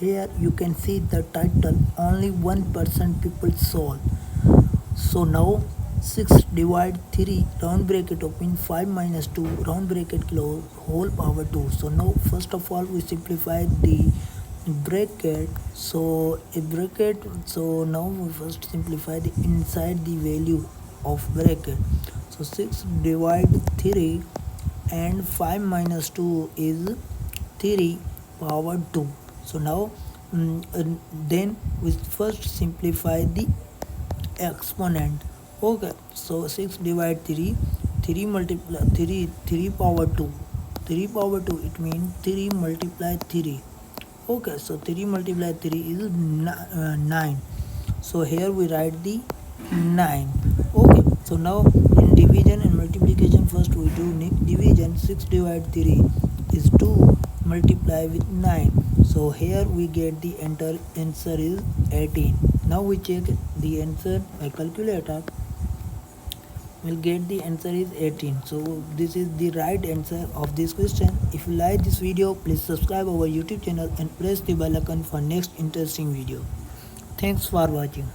here you can see the title, only 1% people solve. So now 6 divide 3 round bracket open, 5 minus 2 round bracket close, whole power 2. So now first of all we simplify the bracket. So a bracket, so now we first simplify the inside the value of bracket. So 6 divide 3 and 5 minus 2 is 3 power 2. So now then we first simplify the exponent. Okay, so 6 divide 3, 3 multiply 3 power 2, 3 power 2, it means 3 multiply 3. Okay, so 3 multiply 3 is 9. So here we write the 9. Okay, so now in division and multiplication, first we do division. 6 divide 3 is 2 multiply with 9. So here we get the answer is 18. Now we check the answer by calculator. We'll get the answer is 18. So this is the right answer of this question. If you like this video, please subscribe our YouTube channel and press the bell icon for next interesting video. Thanks for watching.